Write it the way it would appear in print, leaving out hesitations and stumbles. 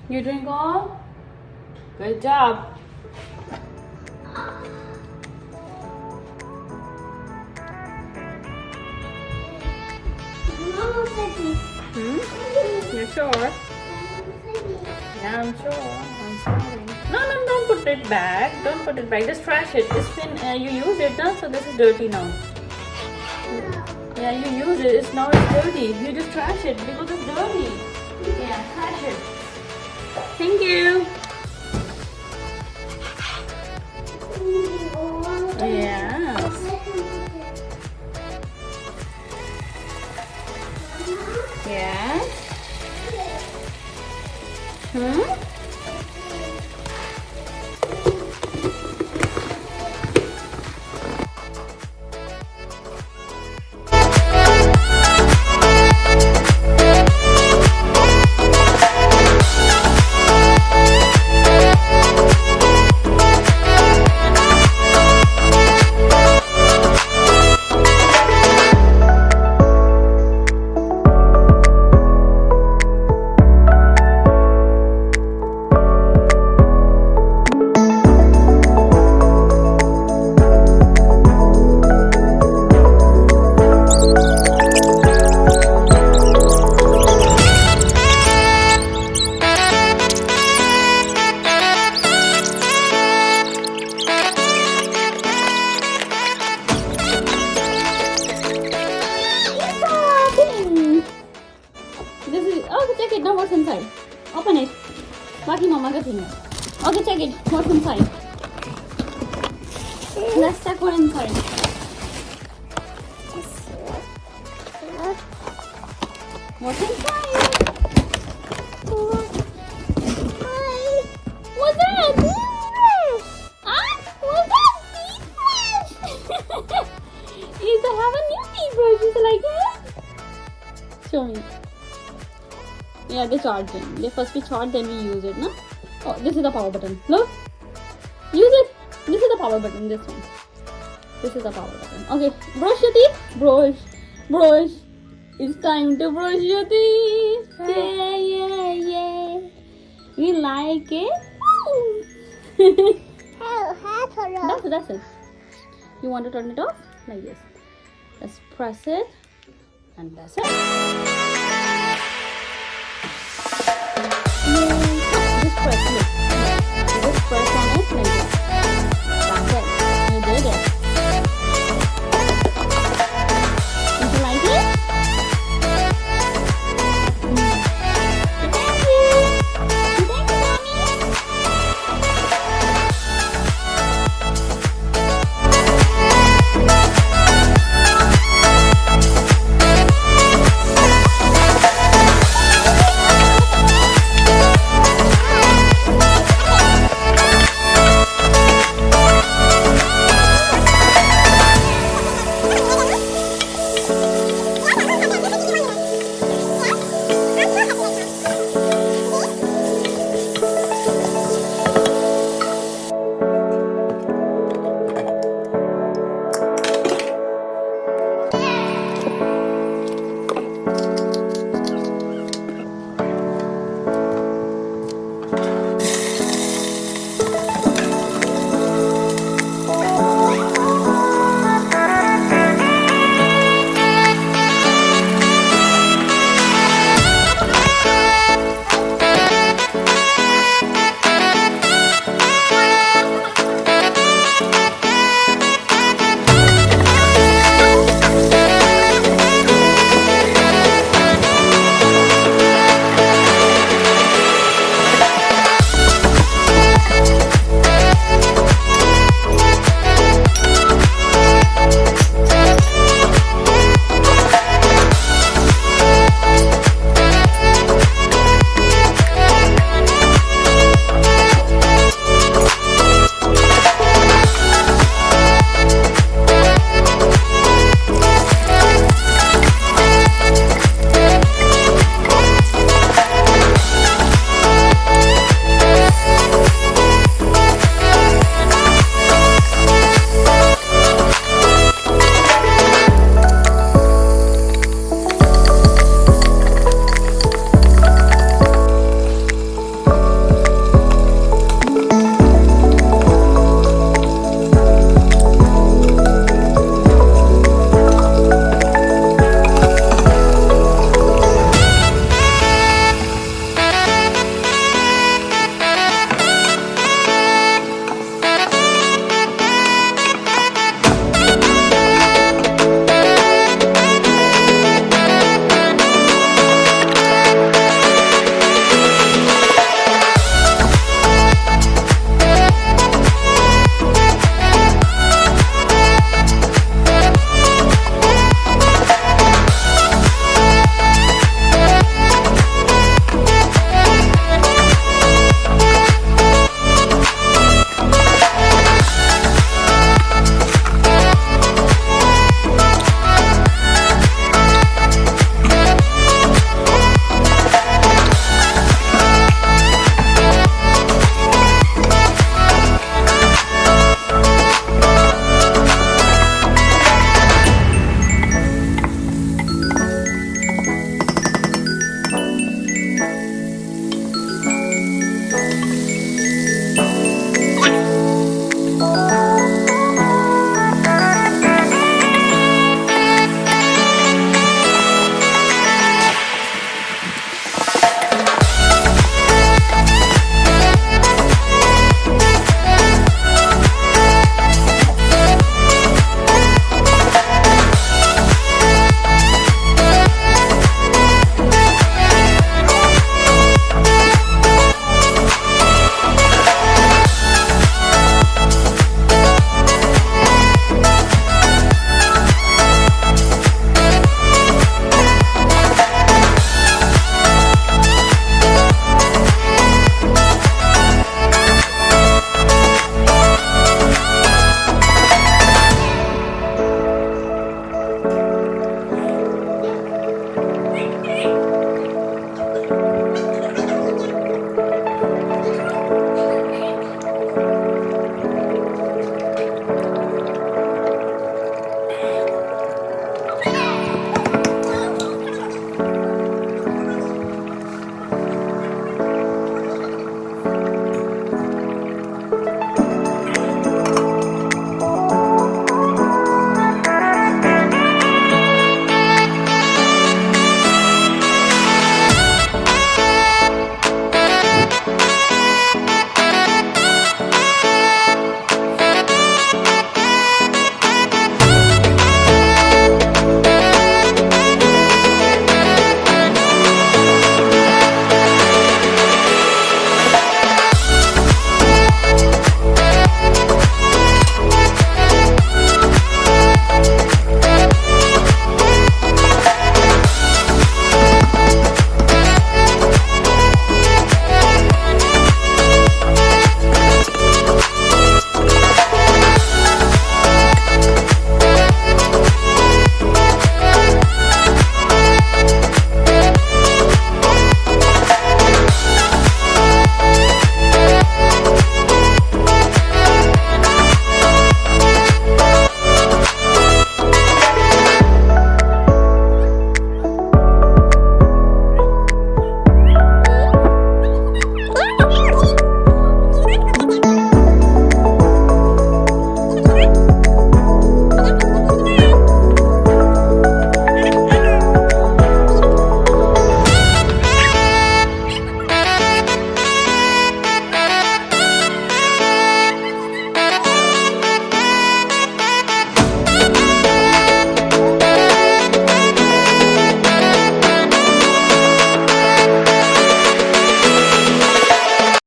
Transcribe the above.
You drink all? Good job. You sure? Yeah, I'm sure. I'm sorry. No, don't put it back. Don't put it back. Just trash it. It's been you used it now, so this is dirty now. Yeah, you use it. It's dirty. You just trash it because it's dirty. Yeah, trash it. Thank you. Yes. Yes. Check it now. What's inside? Open it. Baki mama ka thing hai. Okay, check it. What's inside? Let's check what's inside. What's inside? What's that? What's that? You have a new toothbrush. You like it? Show me. Yeah, they charge them. They first we charge, then we use it, no? Oh, this is the power button. Look. Use it. This is the power button, this one. This is the power button. Okay, brush your teeth. Brush. It's time to brush your teeth. Yeah. You like it? That's it. You want to turn it off? Like this. Let's press it. And that's it. Just press it. Just press on